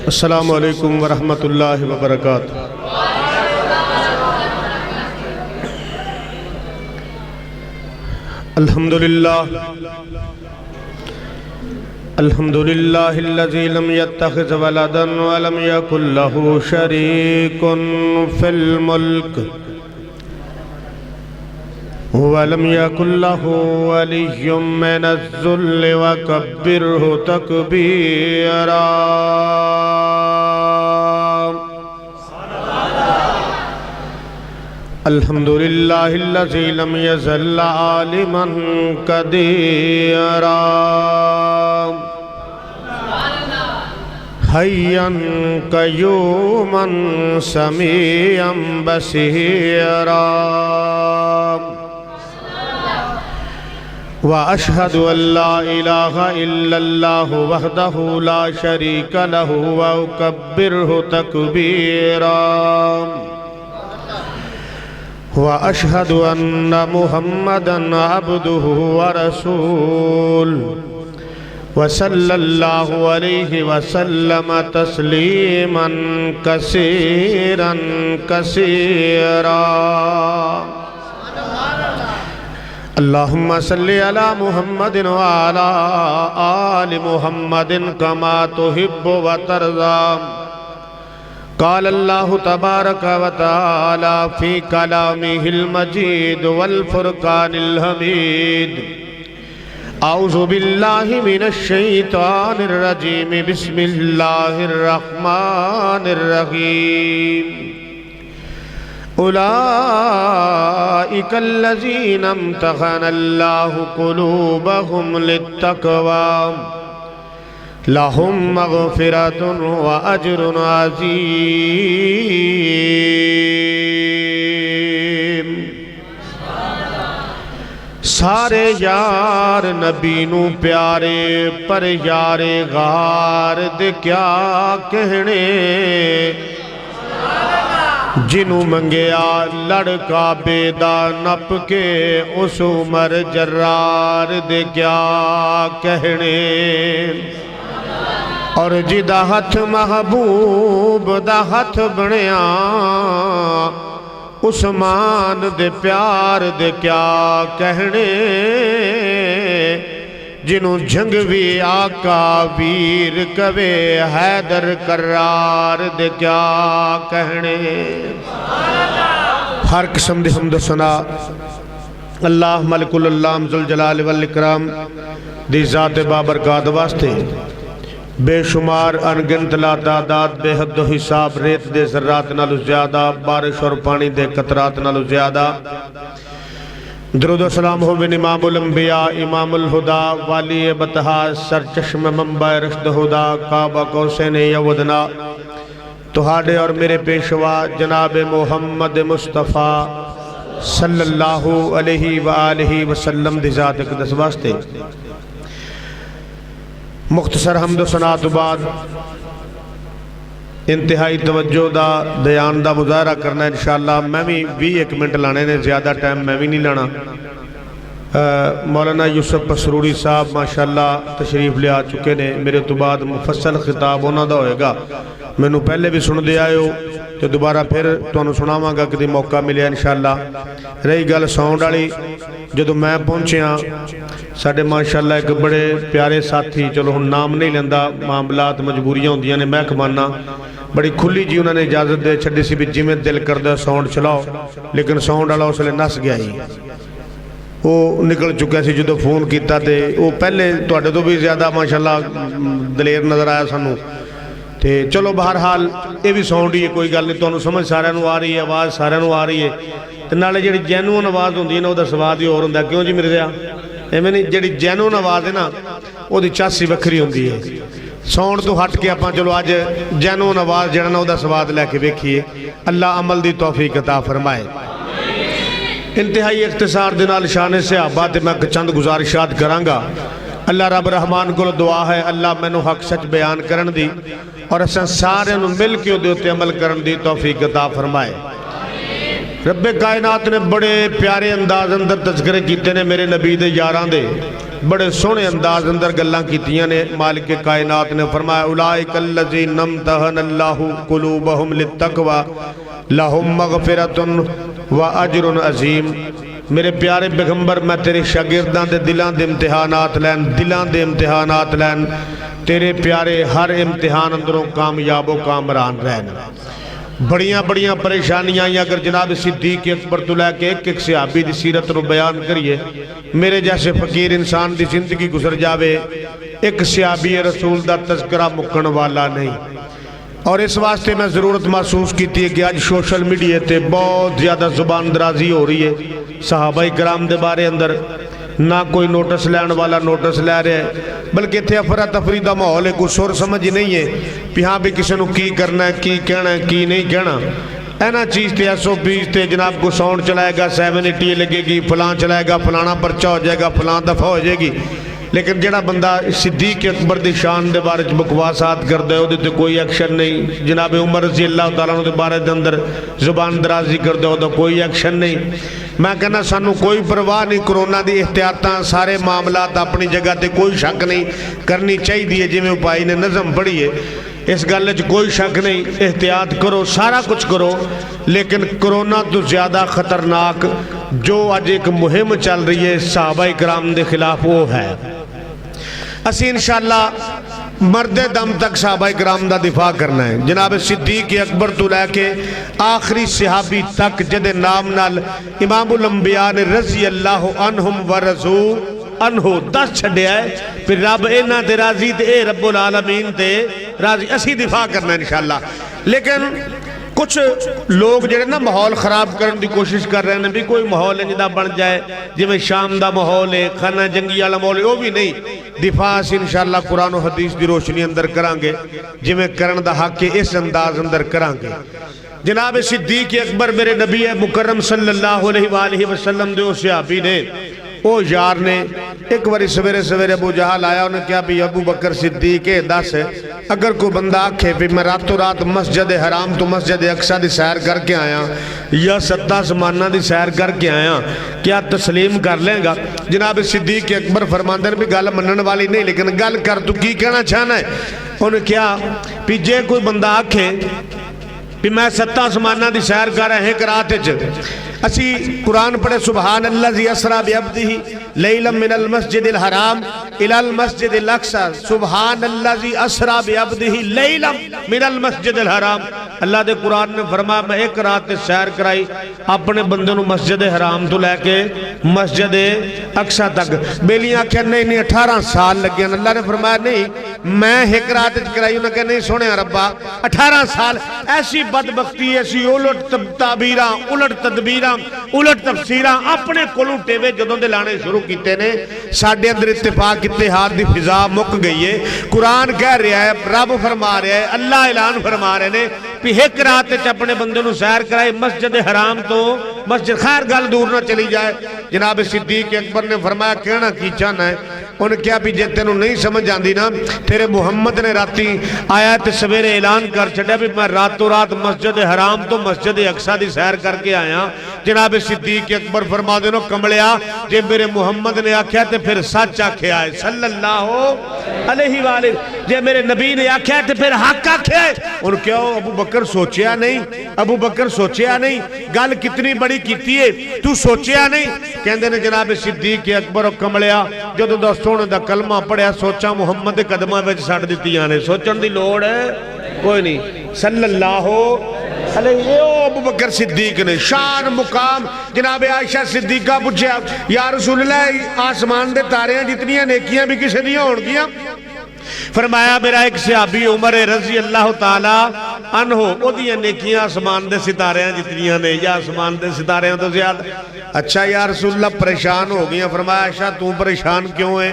अस्सलामु अलैकुम वरहमतुल्लाहि वबरकातुहू। अल्हम्दुलिल्लाहिल्लज़ी लम यत्तखिज़ वलदन व लम यकुल लहू शरीकुन फिल मुल्क वलम यकुल लहू वलिय्युम मिनज़्ज़ुल्लि वकब्बिरहु तकबीरा। अल्हम्दुलिल्लाहिल्लज़ी लम यज़ल आलिमन क़दीरा हय्यन क़य्यूमन समीअन बसीरा। व अशहदु अल्ला इलाहा इल्लल्लाहु वहदहु ला शरीका लहु व उकब्बिरहु तकबीरा। व अशहदु अन्न मुहम्मदन अब्दुहु व रसूलुहु व सल्लल्लाहु अलैहि वसल्लम तस्लीमन कसीरन कसीरा। अल्लाहुम्मा सल्लि अला मुहम्मदिन व अला आलि मुहम्मदिन कमा तुहिब्बु व तर्ज़ा। क़ाल अल्लाहु तबारक व तआला फ़ी कलामिहिल मजीद वल फ़ुरक़ानिल हमीद। औज़ु बिल्लाहि मिनश शैतानिर रजीम बिस्मिल्लाहिर रहमानिर रहीम। उलाइकल्लज़ीना इम्तहनल्लाहु क़ुलूबहुम लित्तक़वा लहुम मग़फ़िरतुन व अज्रुन अज़ीम। सारे यार नबी नू प्यारे पर यारे गार दे क्या कहने। जिनू मंगया लड़का बेदा नप के उस उमर जर्रार दे क्या कहने। और जिदा हथ महबूब दा हथ बनया उस्मान दे प्यार दे क्या कहने। जिनू जंग भी आका वीर कवे हैदर करार दे क्या कहने। हर किस्म दी हम्द सना अल्लाह मलिकुल अल्लाम जुल जलाल वल इकराम दी ज़ात बाबरकात वास्ते बेशुमार अनगिनत लातादाद बेहद हिसाब रेत दे ज़र्रात नालों ज़्यादा बारिश और पानी दे कतरात नालों ज़्यादा दरूद सलाम हो बिन इमामुल अंबिया इमामुल हुदा वाली बतहा सरचश्म मंबा रश्द हुदा काबा कौसैन यवदना तुहाडे और मेरे पेशवा जनाब मोहम्मद मुस्तफ़ा सल्लल्लाहु अलैहि व आलिहि वसल्लम दी ज़ात अक़दस वास्ते मुख्तसर हम्द सना तो बाद इंतहाई तवज्जो दा दयान दा मुजाहरा करना इंशाअल्लाह। मैं भी 20 मिनट लाने ने, ज़्यादा टाइम मैं भी नहीं लाना। मौलाना यूसुफ पसरूरी साहब माशाअल्लाह तशरीफ ले आ चुके ने। मेरे तो बाद मुफस्सल खिताब उन्हां दा होएगा। मैनू पहले भी सुनते आए हो तो दोबारा फिर तुहानू सुनावांगा कभी मौका मिले इंशाअल्लाह। रही गल साउंड वाली, जदों मैं पहुंचिया साडे माशाअल्लाह एक बड़े प्यारे साथी, चलो हुण नाम नहीं लैंदा, मामलात मजबूरियां होंदियां ने, महकमाना बड़ी खुली जी उन्होंने इजाजत दे छड्डी सी भी जिवें दिल करदा साउंड चलाओ। लेकिन साउंड वाला उसले नस गया ही, वो निकल चुका सी। जो फोन किया तो वो पहले तुहाडे तो भी ज़्यादा माशाअल्लाह दलेर नज़र आया सानू। तो चलो बहरहाल ये भी साउंड ही है, कोई गल नहीं। तुहानू समझ सारिਆਂ ਨੂੰ आ रही है, आवाज़ सारिਆਂ ਨੂੰ आ रही है। तो नाले जी जैनुअन आवाज़ होंदी है ना, उसका स्वाद ही होर होंदा। क्यों जी मेरे एवं नहीं, जी जैनुअन आवाज़ है ना वो चासी वक्री होंदी है। साउंड तो हट के आप चलो अज जैनुअन आवाज़ जरा ना उसका स्वाद लैके वेखिए। अल्लाह अमल की तौफीक अता फरमाए। इंतहाई इख्तिसार दे नाल शान सहाबा ते मैं चंद गुजारिशात करांगा। अल्लाह रब रहमान को दुआ है अल्लाह मैनू हक सच बयान करन दी और असां सारिआं नूं मिल के उहदे उत्ते अमल करन दी तौफीक अता फरमाए। रब्बे कायनात ने बड़े प्यारे अंदाज अंदर तस्करे किए ने मेरे नबी दे यारां दे, बड़े सोहने अंदाज अंदर गल्लां कीतियां ने। मालिक कायनात ने फरमाया उलाइकल्लज़ी नमतहनल्लाहु कुलूबहुम लित्तक़वा लहुम मग़फ़िरतुन व अजरुन अज़ीम। मेरे प्यारे पैगंबर, मैं तेरे शागिर्दां दे दिलां दे इम्तिहानात लैन, दिलां दे इम्तिहानात लैन, तेरे प्यारे हर इम्तिहान अंदरों कामयाबो कामरान रहन। बड़ियां बड़ियां परेशानियां आई। अगर जनाब सिद्दीक अकबर तो लैके एक सहाबी की सीरत को बयान करिए, मेरे जैसे फकीर इंसान की जिंदगी गुजर जाए, एक सहाबी रसूल का तस्करा मुक्कण वाला नहीं। और इस वास्ते मैं जरूरत महसूस की थी कि अज सोशल मीडिया ते बहुत ज़्यादा जुबान दराजी हो रही है सहाबा कराम के बारे अंदर। ना कोई नोटिस लैन वाला नोटिस लै रहा है, बल्कि इतने अफरा तफरी का माहौल है, कुछ सुर समझ नहीं है भी हाँ भी किसी को की करना है, की कहना है, की नहीं कहना। इन्ह चीज़ से SOPs से जनाब को साउंड चलाएगा, 780 लगेगी, फलां चलाएगा, फलाना पर्चा हो जाएगा, फलां दफ़ा हो जाएगी। लेकिन जोड़ा बंदा सिद्दीक अकबर की शान के बारे बकवासात करता है, वो कोई एक्शन नहीं। जनाब उमर रज़ी अल्लाह तआला के बारे के अंदर जुबान दराजी करता है, कोई एक्शन नहीं। मैं कहना सानू कोई परवाह नहीं, कोरोना की एहतियात सारे मामलात अपनी जगह पर, कोई शक नहीं करनी चाहिए। जिमें भाई ने नज़म पढ़ी है, इस गल कोई शक नहीं, एहतियात करो, सारा कुछ करो। लेकिन कोरोना तो ज़्यादा खतरनाक जो अज एक मुहिम चल रही है सहाबा कराम के खिलाफ, वो है असी इंशाअल्लाह मरदे दम तक सहाबा कराम का दिफा करना है। जनाब सिद्दीक अकबर तो लैके आखिरी सहाबी तक जिहदे नाम नाल इमामुल अंबिया ने रज़ी अल्लाह अन्हुम व रज़ू अनहु दस छड्या है। फिर रब इन्हां ते राजी ते ए रब्बुल आलमीन ते राजी, असी दिफा करना इंशाअल्लाह। लेकिन कुछ लोग जिहड़े ना माहौल खराब करने की कोशिश कर रहे हैं भी कोई माहौल जिदा बन जाए जिवें शाम का माहौल है, खाना जंगी वाला माहौल है, वो भी नहीं। दिफा असीं इंशाअल्लाह कुरान और हदीस की रोशनी अंदर करांगे, जिवें करन दा हक है इस अंदाज अंदर करांगे। जनाब सिद्दीक अकबर मेरे नबी मुकर्रम सल्लल्लाहु अलैहि वसल्लम दे सहाबी ने, वो यार ने एक बार सवेरे सवेरे अबू जहल आया, उन्हें कहा भी अबू बकर सिद्दीक दस, अगर कोई बंदा आखे भी मैं रातों रात मस्जिद हराम तो मस्जिद अक्सा की सैर करके आया या 7 आसमाना की सैर करके आया, क्या तस्लीम कर लेगा? जनाब सिद्दीक अकबर फरमाते हैं भी गल मनने वाली नहीं, लेकिन गल कर तू की कहना चाहना है? उन्हें क्या भी जे कोई बंदा आखे भी मैं 7 आसमाना की सैर कर रहे एक रात असी कुरान पढ़े सुबहान अल्लाज़ी असरा बिअब्दिही लैलन मिनल मस्जिदिल हराम इलल मस्जिदिल अक्सा, सुबहान अल्लाज़ी असरा बिअब्दिही लैलन मिनल मस्जिदिल हराम। अल्लाह दे कुरान ने फरमाया मैं एक रात सैर कराई अपने बंदे नूं मस्जिद हराम तो लैके मस्जिद अक्सा तक। बेलियां आख्या नहीं नहीं 18 साल लगे। अल्लाह ने फरमाया नहीं मैं एक रात कराई। उन्हें कहा नहीं सोने रब्बा 18 साल। ऐसी बदबख्ती, ऐसी उलट ताबीरां, उलट तदबीरां, उलट तफसीरां अपने कोलों टेवे जदों दे लाने शुरू कीते ने, साडे अंदर इत्तेफाक इत्तेहाद दी फिजा मुक गई है। कुरान कह रहा है, रब फरमा रहा है, अल्लाह ऐलान फरमा रहे ने भी एक रात अपने बंदे नूं सैर कराए मस्जिद हराम तो मस्जिद। खैर गल दूर ना चली जाए, जनाब सिद्दीक अकबर ने फरमाया कहना की चाहना है? उन्हें क्या भी जे तेनों नहीं समझ आती ना, तेरे मुहम्मद ने राती आया तो सवेरे ऐलान कर छड्या भी मैं रातों रात मस्जिद हराम तो मस्जिद अक्सा की सैर करके आया। जनाब सिद्दीक अकबर फरमा देनो कमलिया जे मेरे मुहम्मद ने आख्या तो फिर सच आख्या है सल्लल्लाहु अलैहि वसल्लम। जे मेरे नबी ने आख्या तो फिर हक आख्या है। उन क्यों अबू बकर सोचिया नहीं? अबू बकर सोचिया नहीं? गल कितनी बड़ी कीती है, तू सोचिया नहीं? कहते ने जनाब सिद्दीक अकबर कमलिया जो दोस्तों दा कलमा पढ़िया सोचा मुहम्मद के कदमां विच छड्ड दित्तियां ने, सोचण दी लोड़ कोई नहीं। सल्लल्लाहु अलैहि अबू बकर सिद्दीक ने शान मुकाम। जनाब आयशा सिद्दीका पूछया या रसूल अल्लाह आसमान दे तारियां जितनियां नेकियां भी किसे दी होणगियां? फरमाया मेरा एक सहाबी उमर रज़ी अल्लाह तआला अन्हु ओदियां नेकियां आसमान दे सितारियां जितनियां ने या आसमान दे सितारियां तो ज्यादा। अच्छा या रसूल अल्लाह परेशान हो गई। फरमाया आयशा तू परेशान क्यों है?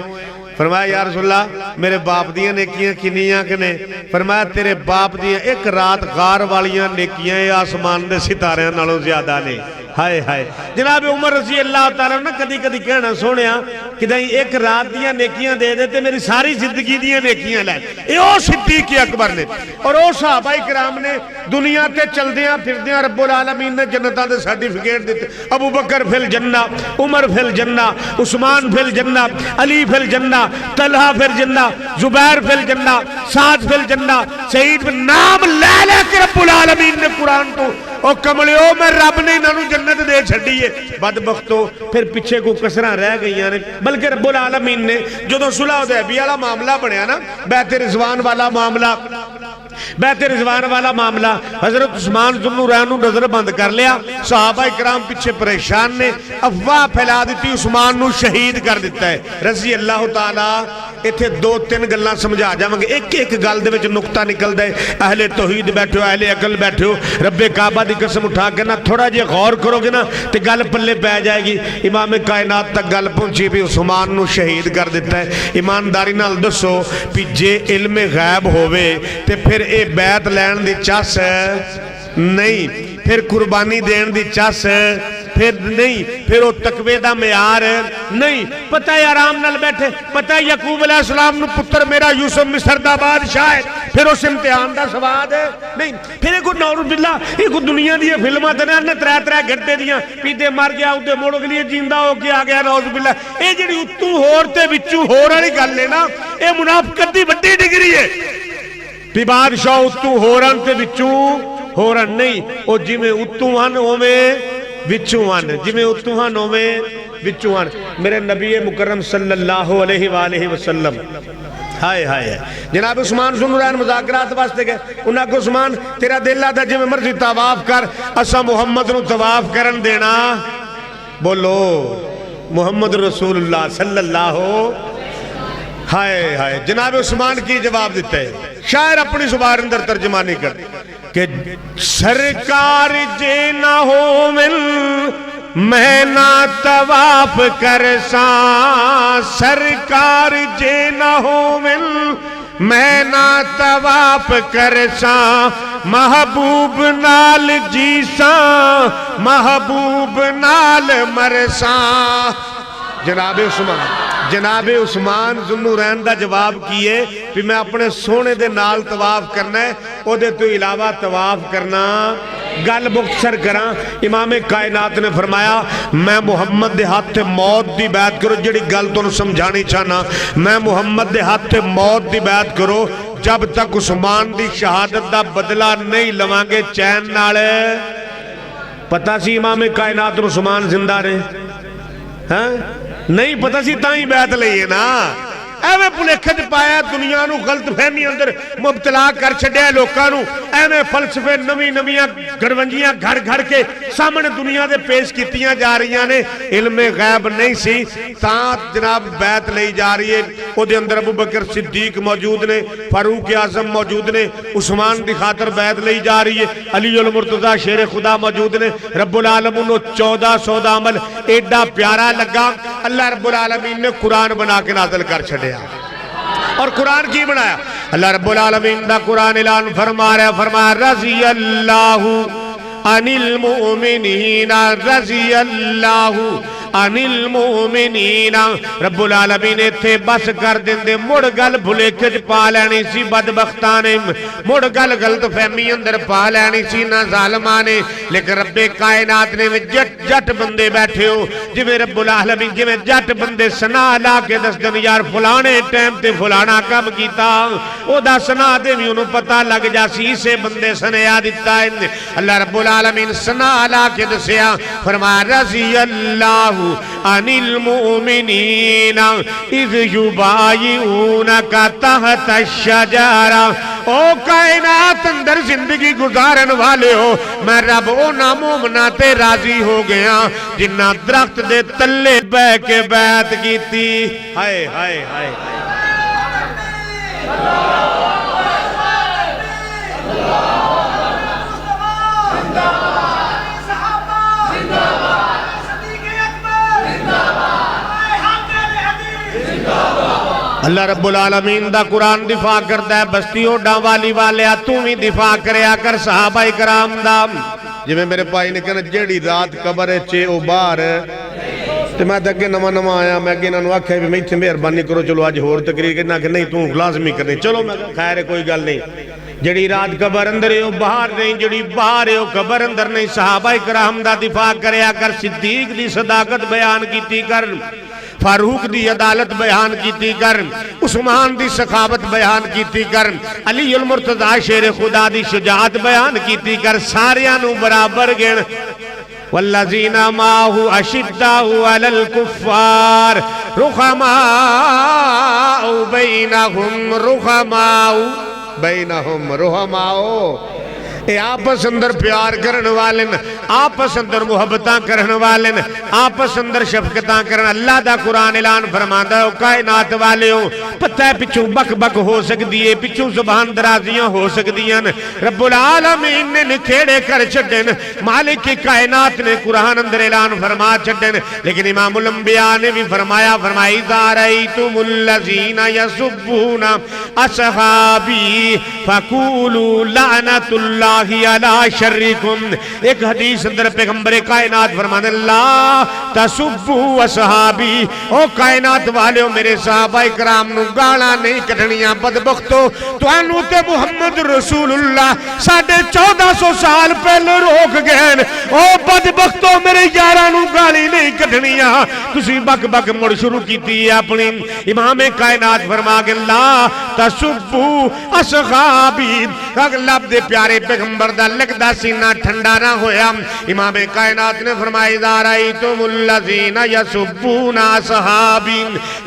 फरमाया या रसूल अल्लाह मेरे बाप दियां नेकियां किन्नियां ने? फरमाया तेरे बाप दियां एक रात गार वालियां नेकियां आसमान दे सितारियां नालों ज्यादा ने। हाय हाय जनाब उमर रजी अल्लाह तआला ना कदी कदी कहना सोने कि एक रात दियां नेकियां दे दे ते मेरी सारी जिंदगी दियां नेकियां लै। ये सिद्दीक अकबर ने और वो सहाबाए किराम ने दुनिया ते चलदियां फिरदियां रब्बुल आलमीन ने जन्नतां दे सर्टिफिकेट दिते। अबू बकर फिल जन्ना, उमर फिल जन्ना, उस्मान फिल जन्ना, अली फिल जन्ना, तलहा फिल जन्ना, जुबैर फिल जन्ना, साद फिल जन्ना, सईद नाम ले लेके रब्बुल आलमीन ने कुरान तो ओ कमलियो मैं रब ने इन्हों जन्नत दे छड़ी है। बदबख्तो फिर पिछे को कसरां रह गई ने। बल्कि रब्बुल आलमीन ने जो सुलह हुदैबिया वाला मामला बनया ना, बैत रिजवान वाला मामला, बैत रिजवान वाला मामला, हजरत उस्मान ज़ुन्नुरैन नजर बंद कर लिया। सहाबाए किराम पिछे परेशान ने, अफवाह फैला दी उस्मान नू शहीद कर दिता है रजी अल्लाह तआला। इत्थे दो तीन गल्लां समझा जावांगे, एक एक गल दे विच नुक्ता निकलदा है। अहले तौहीद बैठो, अहले अकल बैठो, रब्बे काबा दी कसम उठा के ना थोड़ा जिहा गौर करोगे ना तो गल पल्ले पै जाएगी। इमाम कायनात तक गल पहुंची भी उस्मान नू शहीद कर दिता है। ईमानदारी नाल दसो भी जे इल्मे गैब होवे ते फिर ये बैत लैन दी चस नहीं, फिर कुर्बानी देन दी चस फिर नहीं, फिर वो तकवे दा म्यार नहीं। पता है आराम नाल बैठे, पता है यकूब अलैहिस्सलाम नु पुत्र मेरा यूसुफ मिस्र दा बादशाह है, फिर उस इम्तिहान दा सवाद नहीं। फिर एक नौरुबिल्ला एक दुनिया दी फिल्मां ते ना त्रै त्रै घंटे दियां पीते मर गया उते मुड़ गई जिंदा हो के आ गया नौरुबिल्ला। ये जिहड़ी उत्तू होर ते विचू होर वाली गल है ना, ये मुनाफिकत दी वड्डी डिग्री है। भी बादशाह उत्तू होरन ते विचू होरन नहीं, वो जिवें उत्तू हन उवें विचू हन, जिवें उत्तू हन उवें विचू हन। मेरे नबी मुकर्रम सल्लल्लाहु अलैहि वसल्लम हाय हाय जनाब उस्मान ज़ुन्नुरैन मुज़ाकरात वास्ते गए। उन्हें को उस्मान तेरा दिल आता जिवें मर्जी तवाफ कर, असा मुहम्मद नू तवाफ करन देना। बोलो मुहम्मद रसूलुल्लाह सल्लल्लाहु हाय हाय। जनाब उस्मान की जवाब देता है, शायर अपनी जुबान अंदर तर्जमानी कर के सरकार जे ना हो मिल मैं ना तवाफ कर सा, सरकार जे ना हो मिल मैं ना तवाफ कर सा, महबूब नाल जी सा महबूब नाल मरसा। जनाबे उस्मान ज़ुन्नुरैन दा जवाब की है कि मैं अपने सोने दे नाल तवाफ करना है, ओदे तो इलावा तवाफ करना गल मुख्तसर करा। इमाम कायनात ने फरमाया मैं मुहम्मद दे हाथ ते मौत दी बैत करो। जिहड़ी गल तुहानूं समझानी चाहना, मैं मुहम्मद दे हाथ ते मौत दी बैत करो जब तक उस्मान दी शहादत दा बदला नहीं लवांगे चैन नाल। पता सी इमाम कायनात नूं उस्मान जिंदा ने हैं? नहीं पता सी तां ही बैत लई है ना। एवें भुलेखे च पाया दुनिया नूं गलत फहमी अंदर मुबतला कर छड्या लोकां नूं। एवें फलसफे नवी नवियां गड़वंजियां घड़ घड़ के सामने दुनिया दे पेश कीतियां जा रही ने। इल्मे गैब नहीं सी तां जनाब बैत लई जा रही है। उहदे अंदर अबू बकर सिद्दीक मौजूद ने, फारूक आजम मौजूद ने, उस्मान दी खातर बैत लई जा रही है। अली उल मुर्तज़ा शेर खुदा मौजूद ने। रब्बुल आलमीन नूं 1400 दा अमल एडा प्यारा लगा, अल्लाह रब्बुल आलमीन ने कुरान बना के नाज़िल कर छड्या। और कुरान की बनाया अल्लाह रब्बुल आलमीन दा कुरान ऐलान फरमा रहा, फरमाया रज़ी अल्लाहु अनिल मुमिनीना, रज़ी अल्लाहु अनिल मुमिनीना। रब्बुल आलमीन इत्थे बस कर देंदे, मुड़ गल भुलेखे च पा लैनी सी बदबख्तां ने, मुड़ गल गलत फहमी अंदर पा लैनी सी ना जालिमां ने। लेकिन रब्बे कायनात ने जट जट बंदे बैठे हो, जिवें रब्बुल आलमीन जिवें जट बंदे सना ला के दसदन यार फलाने टाइम ते फलाना काम कीता, ओदा सना दे भी उन्होंने पता लग जासी इसे बंदे सनेहा दिता है। अल्लाह रब्बुल आलमीन सना ला के दसिया, फरमाया रज़ी अल्लाह अनिल मुमिनीना इज़ युबायिऊनका तहता शजरा। ओ कायनात अंदर जिंदगी गुजारन वाले हो, मैं रब उन्हां मोमना ते राजी हो गया जिन्ना दरख्त दे तले बह के बैत कीती। हाय हाय हाय अल्लाह रब्बुल आलमीन दा कुरान दिफा करता है। बस्ती ओडा वाली वाले तू भी दिफा करया कर सहाबाए कराम दा। जिवें मेरे भाई ने कहना जेड़ी रात कबर च ओ बाहर तो मैं तो अगे नवा नवा आया मैं अगे इन्होंने आख्या भी मैं इतने मेहरबानी करो चलो अज होर तकरीर कहना कि नहीं तू लाजमी करनी चलो मैं खैर कोई गल नहीं जड़ी रात कबर अंदर है बाहर नहीं जड़ी बाहर है कबर अंदर नहीं सहाबा इकराम दा दिफा करया कर सिद्दीक दी सदाकत बयान कीती कर फारूक दी अदालत बयान कीती कर उस्मान दी सखावत बयान कीती कर अली उल मुर्तजा शेर खुदा दी शुजाअत बयान कीती कर सारियां नू बराबर गिण वल्लज़ीना माहु अशिद्दाउ अलल कुफ्फार रुहमाउ बैनहुम रुहमाउ आपस अंदर प्यार करने वाले आपस अंदर मुहब्बत करने वाले आपस अंदर शफकत करन अल्लाह दा कुरान ऐलान फरमांदा है कायनात वाले हो पता है पिछू बक बक हो सकती है पिछू जुबान दराजियां हो सकदियां रब्बुल आलमीन ने निखेड़े कर छड्डन मालिक की कायनात ने कुरान अंदर ऐलान फरमा छड्डन लेकिन इमामुल अंबिया ने भी फरमाया फरमाई दारैतुमुल लज़ीना यसुब्बूना असहाबी फकूलू लानतुल्लाह एक हदीस अंदर पैगंबर कायनात फरमाने ला तसुब्बू असहाबी ओ कायनात वाले मेरे सहाबा इकराम नु गालां नहीं कढणियां बदबख्तो तुहानू ते मुहम्मद रसूलुल्लाह 1450 साल पहले रोक गए ओ बदबख्तो मेरे यारां नु गाली नहीं कढणियां तुसी बक बक मुड़ शुरू कीती है अपनी इमाम कायनात फरमा के ला तसुब्बू असहाबी अल्लाह दे प्यारे पैगंबर दा लगदा सीना ठंडा ना होया इमाम कायनात ने फरमाया दारैतुमुल लज़ीना यसुब्बूना सहाबी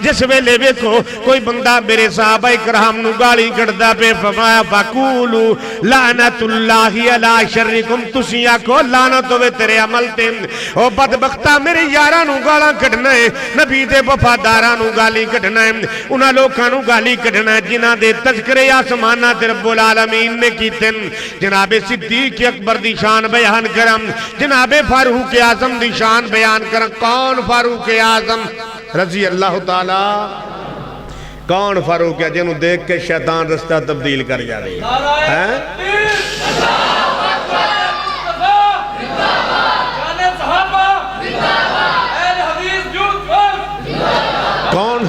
जिस वेले वेखो कोई बंदा मेरे सहाबा इकराम नु गाली कढ़दा पे फरमाया फकूलू लानतुल्लाहि अला शर्रिकुम तुसी आखो लानत होवे तेरे अमल ते ओ बदबख्ता मेरे यारां नु गालां कढ़ना है नबी दे वफादारां नु गाली कढ़ना है उन्हां लोकां नु गाली कढ़ना जिन्हां दे तज़किरे आसमानां ते रब्बुल आलमीन ने कीते जनाबे सिद्दीक अकबर दी शान बयान करम जनाबे फारूक आजम दी शान बयान करम कौन फारूक आजम रजी अल्लाह ताला कौन फारूक है जिन्हों देख के शैतान रास्ता तब्दील कर जाए हैं कौन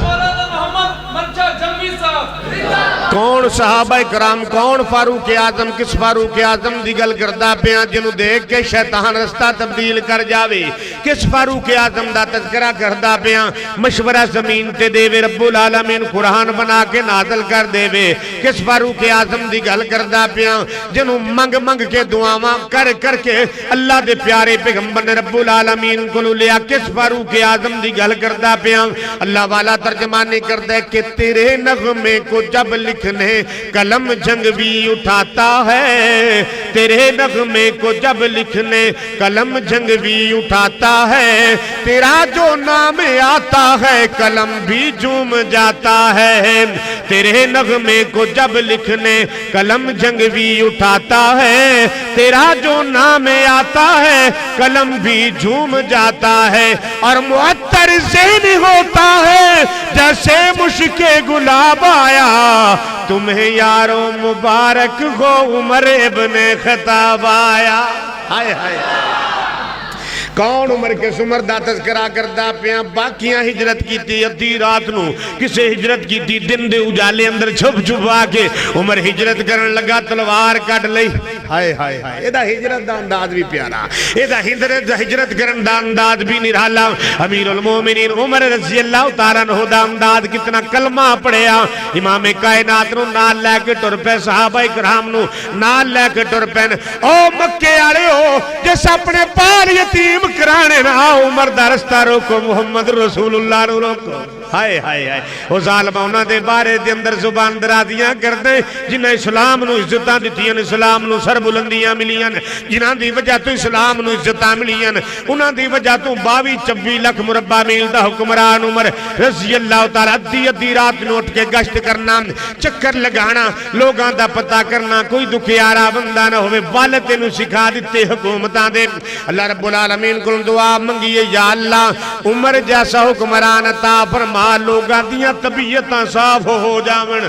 कौन सहाबा कराम कौन फारूक आजम किस फारूक आजम की गल करता पिया जिन्हों देख के शैतान रास्ता तब्दील कर जावे किस फारूक आजम का तस्करा करता पिया मशवरा जमीन ते देवे रब्बुल आलमीन कुरान बना के नाज़िल कर देवे किस फारूक आजम की गल करता पिया जिन्हों मंग मंग के दुआवां कर करके अल्लाह के प्यारे पैगंबर ने रब्बुल आलमीन को लिया किस फारूक आजम की गल करता पिया अल्लाह वाला तर्जमानी करता है कि तेरे नगमे को जब लिखने कलम जंग भी उठाता है तेरे नगमे को जब लिखने कलम जंग भी उठाता है तेरा जो नाम आता है कलम भी झूम जाता है तेरे नगमे को जब लिखने कलम जंग भी उठाता है तेरा जो नाम आता है कलम भी झूम जाता है और मुअत्तर ज़हन होता है जैसे मुश्के गुलाब आया तुम्हें यारो मुबारक हो उमर इब्ने खत्ताब आया हाय हाय कौन उमर के सुमर दा तज़किरा करदा पिया बाकियां हिजरत की अद्धी रात नू किसे हिजरत की दिन दे उजाले अंदर छुप छुपा के उमर हिजरत करन लगा तलवार कट लई हाय हाय हाय एदा हिजरत दा अंदाज भी प्यारा एदा हिजरत करन दा अंदाज भी निराला अमीरुल मोमिनीन उमर रज़ी अल्लाह तआला अन्हु दा अंदाज कितना कलमा पढ़िया इमाम कायनात नू नाल लेके टुर पे सहाबा इकराम नू नाल लेके टुर पे ओ मक्के वाले हो जिस अपने पाल यतीम कराने ना उमर दा रस्ता रोको मुहम्मद रसूलुल्लाह नु रोको हाय हाय हाय ओ जालिम उन्हां दे बारे दे अंदर जुबान दराजियां करदे जिन्हां इस्लाम नु इज्जतां दित्तियां इस्लाम नु सरबुलंदियां मिलियां जिन्हां दी वजह तो इस्लाम नु इज्जतां मिलियां उन्हां दी वजह तो 22-26 लाख मुरब्बा मील दा हुक्मरान उमर रज़ी अल्लाह तआला अद्धी रात नू उठ के गश्त करना चक्कर लगाना लोगां दा पता करना कोई दुखियारा बंदा ना होवे वल तेनू सिखा दित्ते हुकूमतां दे अल्लाह रब्बुल आलमीन को दुआ मंगीए या अल्लाह उमर जैसा हुक्मरान अता फरमा लोगां दियां तबीयतां साफ हो जावन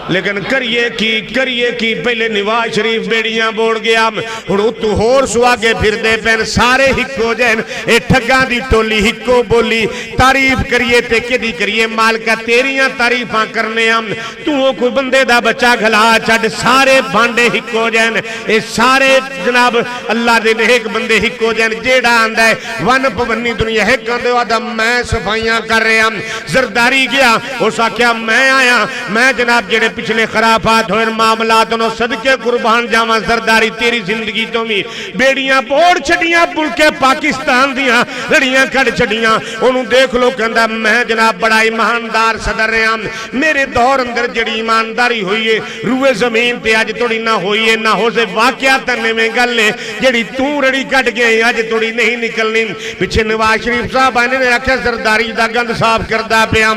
लेकिन करिए की पहले नवाज शरीफ बेड़ियां बोल गया हुण उत्तों होर सुहागे फिरदे पैन सारे हिक्को जैन ए ठग्गां दी टोली हिक्को बोली तारीफ करिए ते किदी करिए मालका तेरियां तारीफां करने तू कोई बंदे दा बच्चा खला छड़ सारे भांडे हिक्को जैन ए सारे जनाब अल्लाह दे नेक बंदे हिक्को जैन जेड़ा आंदा है वन पवनी दुनिया है कहंदे आदा मैं सफाइयां कर रहा जरदारी गया उस आख्या मैं आया मैं जनाब जेड़े पिछले खराफात होए मामलात नो सदके कुर्बान जावां जरदारी तेरी जिंदगी तो भी बेड़ियां बोड़ छड़ियां मुल्के पाकिस्तान दियां लड़ियां कड़ छड़ियां ओनू देख लो कहंदा मैं जनाब बड़ा ईमानदार सदर रहा मेरे दौर अंदर जड़ी ईमानदारी हुई है रूए जमीन ते अज थोड़ी ना हुई है ना हो से वाकया तन्ने में गल है जड़ी तू रड़ी कट गई अज थोड़ी नहीं निकलनी पिछे नवाज शरीफ साहब आने ने आख्या जरदारी दा गंद साफ करदा पिया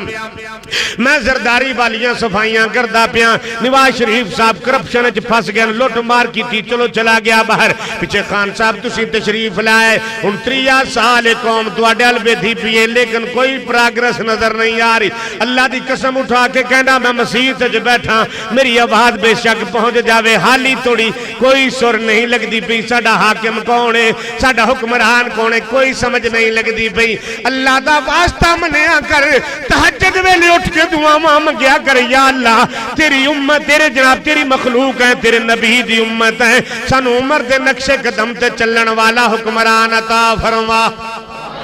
मैं जरदारी वालियां सफाइयां करदा पिया नवाज शरीफ साहब करप्शन च फस गए लुट मार की चलो चला गया बाहर पिछे खान साहब तुसी तशरीफ लाए हुण 3 साल कौम तुहाडे अल बेधी पई है लेकिन कोई प्रोग्रेस नजर नहीं आ रही अल्लाह दी कसम उठा के कहना मैं मसीत च बैठा मेरी आवाज बेशक पहुंच जावे हाली थोड़ी कोई सुर नहीं लगती पई साडा हाकिम कौन है साडा हुक्मरान कौन है कोई समझ नहीं लगती पई अल्लाह दा वास्ता मनिया कर तहज्जुद वेले उठ के दुआवां मंगिया कर या अल्लाह तेरी उम्मत तेरे जनाब तेरी मखलूक है तेरे नबी दी उम्मत है सानू उमर दे नक्शे कदम ते चलण वाला हुक्मरान अता फरमा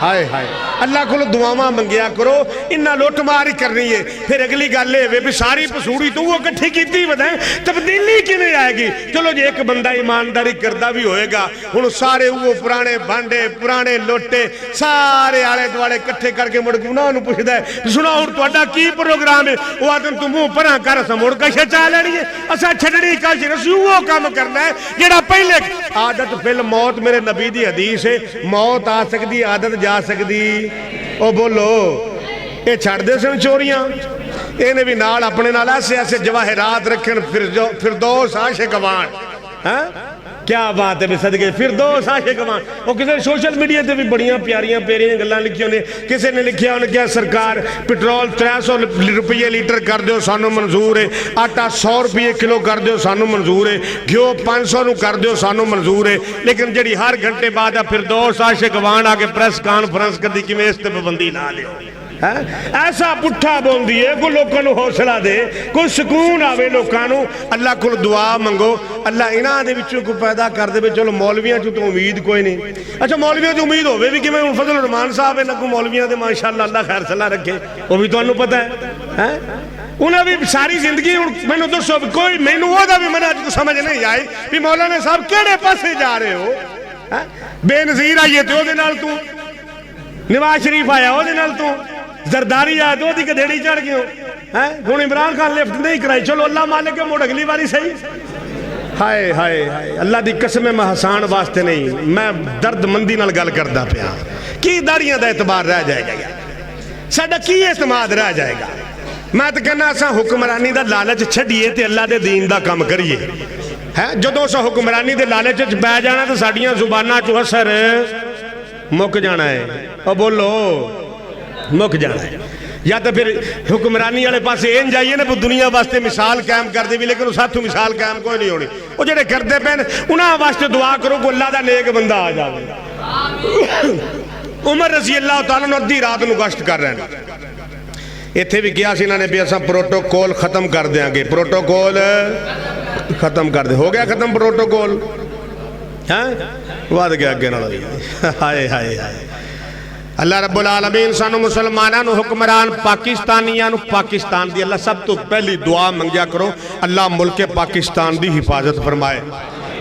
हाय हाय अल्लाह को दुआवां मंगिया करो इन्ना लुटमार ही करनी है फिर अगली गल ये सारी पसूड़ी तो वो इकट्ठी की बताए तब्दीली किवें आएगी चलो जे एक बंदा ईमानदारी करता भी होएगा हुण सारे वो पुराने भांडे पुराने लोटे सारे आले दुआले इकट्ठे करके मुड़ गुनाह नूं पुछदा है सुनो हुण तुहाडा की प्रोग्राम है वो आदम तू मुंह परां कर असां मुड़ कशे चा लैनी है असां छड्डनी कश असीं वो काम करना है जेड़ा पहले आदत फिल मौत मेरे नबी दी हदीस है मौत आ सकदी आदत जा सकदी ओ बोलो ये छड़दे सन चोरियां इन्हें भी नाल अपने नाल ऐसे ऐसे जवाहरात रखन फिरदौस आशिक गवान हैं क्या बात है भी सदके फिरदौस आशिक गवान और किसी सोशल मीडिया ते भी बड़ियां प्यारियां प्यारियां गल्लां लिखियां ने किसी ने लिखिया उन्हें क्या सरकार पेट्रोल 300 रुपये लीटर कर दो सानू मंजूर है आटा 100 रुपये किलो कर दो सानू मंजूर है घ्यो 500 नू कर दो सानू मंजूर है लेकिन जड़ी हर घंटे बाद फिरदौस आशिक गवान आके प्रेस कॉन्फ्रेंस करती किवें इस ते पाबंदी ला लियो ऐसा पुट्ठा बोलती है कोई लोगों को हौसला दे कोई सुकून आवे लोगों को अल्लाह को दुआ मंगो अल्लाह इन्हां दे विचों को पैदा कर दे चलो मौलवियां चों तो उम्मीद कोई नहीं अच्छा मौलवियां चों उम्मीद होवे भी किवें फजल रहमान साहब है ना कोई मौलवियां दे माशाअल्लाह अल्लाह खैर सलाह रखे वो भी तुहानूं पता है उन्हें भी सारी जिंदगी मैनू दसो कोई मैनू ओहदा भी मन अज समझ नहीं आई भी मौलाना साहब किहड़े पासे जा रहे हो बेनज़ीर आइए तो ओहदे नाल तू नवाज शरीफ आया ओहदे नाल तू जरदारी आया तो ओहदी गधेड़ी चढ़ गए हैं हुण इमरान खान लिफ्ट नहीं कराई चलो अल्लाह मालिक के मुड़ अगली बारी सही हाय हाय हाय अल्लाह दी कसम मैं हसान वास्ते नहीं मैं दर्दमंदी नाल गल करदा पिया की दाड़ियां दा एतबार रह जाएगा साडा की एतमाद रह जाएगा मैं तो कहना असां हुक्मरानी दा लालच छड्डिए ते अल्लाह दे दीन दा काम करिए है जदों असां हुक्मरानी दे लालच च पै जाना तो साडियां जुबानां चों असर मुक जाना है और बोलो मुक जाना है या तो फिर हुक्मरानी वाले पास इन जाइए ना दुनिया वास्ते मिसाल कायम कर दे भी लेकिन साथों मिसाल कायम कोई नहीं होनी वो जेडे करते पे उन्होंने वास्ते दुआ करो को अल्लाह दा नेक बंदा आ जाए उमर रजी अल्लाह तआला अद्धी रात को गश्त कर रहे हैं इत्थे भी किया इन्होंने भी असा प्रोटोकॉल खत्म कर देंगे प्रोटोकॉल खत्म कर दे हो गया खत्म प्रोटोकॉल है वध गया अगे नाल हाय हाय हाय अल्लाह रब्बुल आलमीन सानू मुसलमानां नू हुक्मरान पाकिस्तानियां नू पाकिस्तान दी अल्लाह सब तो पहली दुआ मंगिया करो अल्लाह मुल्क पाकिस्तान दी हिफाजत फरमाए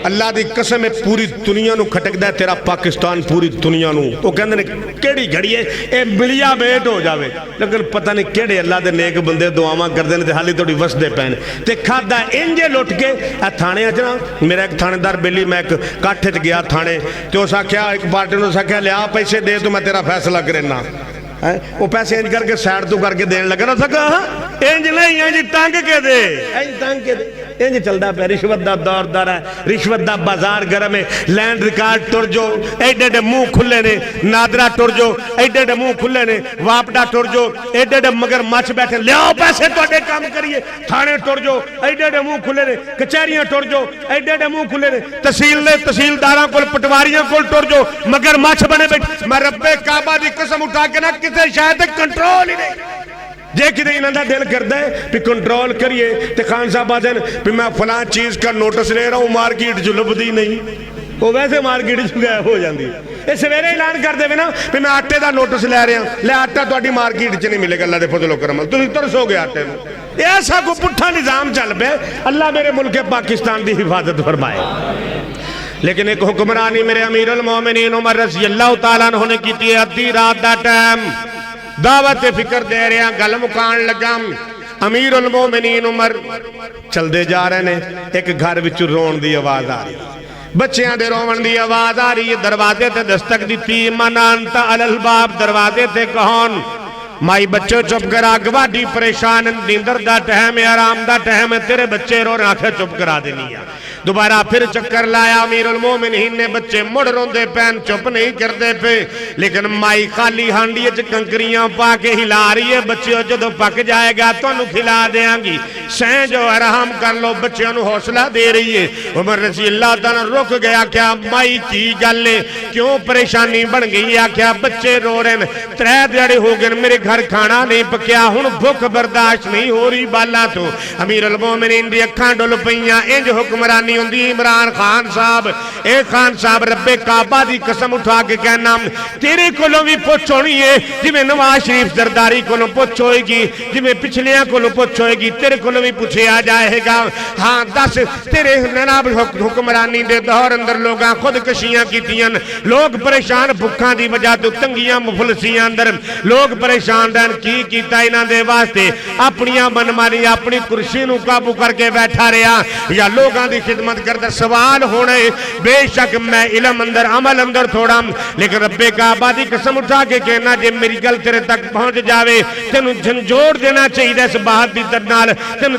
अल्लाह दी कसम है पूरी दुनिया नू खटकदा है तेरा पाकिस्तान पूरी दुनिया नू तो कहंदे ने केड़ी घड़ी है ए मिलिया बेट हो जावे लेकिन पता नहीं केड़े अल्लाह दे नेक बंदे दुआवां करदे ने ते हाली थोड़ी वसदे पैन ते खादा इंजे लुट के आ थाने च ना मेरा एक थानेदार बेली मैं एक काठ च गया थाने ते उस आख्या एक पार्टी ने आख्या लिया पैसे दे तो मैं तेरा फैसला करना है वो पैसे इंज करके साइड तो करके देने लगा ना सका इंज नहीं इंज टंग के दे इंज टंग के दे इंज चलता पे रिश्वत का दौर दर है, रिश्वत का बाजार गर्म है। लैंड रिकॉर्ड टुर जो एडे एडे मुंह खुले ने, नादरा टुर जो एडे एडे मुंह खुले ने, वापडा टुर जो एडे एडे मगर मच बैठे लियाओ पैसे तुहाडे काम करिए, थाने टुर जो एडे एडे मुंह खुले ने, कचहरियां टुर जो एडे एडे मुंह खुले ने, तहसील ने तहसीलदारां कोल पटवारियां कोल टुर जो मगर मच बने बैठे। मैं रब्बे काबा दी कसम उठा के ना किसी शायद कंट्रोल ही नहीं। जे कि इन्हों का दिल करता है भी कंट्रोल करिए तो खान साहब आते हैं भी मैं फलां चीज़ का नोटिस ले रहा हूँ, मार्केट च लुभदी नहीं, वो वैसे मार्केट च गायब हो जाती है। ये सवेरे ऐलान कर देवे ना भी मैं आटे का नोटिस लै रहा, लै आटा तुहाडी मार्केट च नहीं मिलेगा, अल्लाह दे फजलो करम तुसीं तरसोगे आटे में। ऐसा कोई पुट्ठा निज़ाम चल पे, अल्लाह मेरे मुल्क पाकिस्तान की हिफाजत फरमाए। लेकिन एक हुक्मरानी मेरे अमीरुल मोमिनीन उमर रज़ी अल्लाह तआला अन्हु ने की है। अद्धी रात का टाइम दावत फिक्र दे रहा, गल मुकान लगा। अमीरुल मोमिनीन उमर चलते जा रहे ने, एक घर विच रोण की आवाज आ रही, बच्चों के रोवन की आवाज आ रही है। दरवाजे ते दस्तक दी, मन अंत अलल बाब, दरवाजे ते कौन? माई बच्चों चुप करा, गवाडी परेशान, नींदर दा टाइम है, आराम दा टाइम है, तेरे बच्चे रो रहे, आखे चुप करा देनी है। दोबारा फिर चक्कर लाया, अमीरुल मोमिनीन ने बच्चे मुड़ रोंदे पैन, चुप नहीं करते पे। लेकिन माई खाली हांडी च कंकरियां पा के हिला रही है, बच्चों जो पक जाएगा तुहानू खिला देंगी, सह जो आराम कर लो, बच्चों को हौसला दे रही है। उमर रज़ी अल्लाह तआला रुक गया, क्या माई की गल है, क्यों परेशानी बन गई? आख्या बच्चे रो रहे हैं, 3 दिहाड़े हो गए मेरे घर खाना नहीं पकिया, हुण भुख बर्दाश्त नहीं हो रही बाला तो। अमीरुल मोमिनीन दी अखां डुल पईयां, इंज हुक्मरानी हुंदी इमरान खान साहब। ए खान साहब रब्बे काबा दी कसम उठा के कहना, तेरे कोलों भी पुछ होनी है जिवें नवाज शरीफ जरदारी कोलों पुछ होएगी, जिवें पिछलियां कोलों पुछ होएगी, तेरे कोलों भी पूछा जाएगा। हाँ दस, तेरे जनाब हुक्मरानी दे दौर अंदर लोगां खुदकशियां कीतियां, लोग परेशान भुखां दी वजह तो, तंगियां मुफलसियां अंदर लोग परेशान रहन, की कीता इन्हां दे वास्ते? अपनी मनमानी, अपनी कुर्सी नूं काबू करके बैठा रहा या लोगों की खिदमत करता? सवाल होने बेशक मैं इलम अंदर अमल अंदर थोड़ा, लेकिन रब्बे काबा दी कसम उठा के कहना, जे मेरी गल तेरे तक पहुंच जावे तेनू झंझोड़ देना चाहिए इस बात की नाल, तेन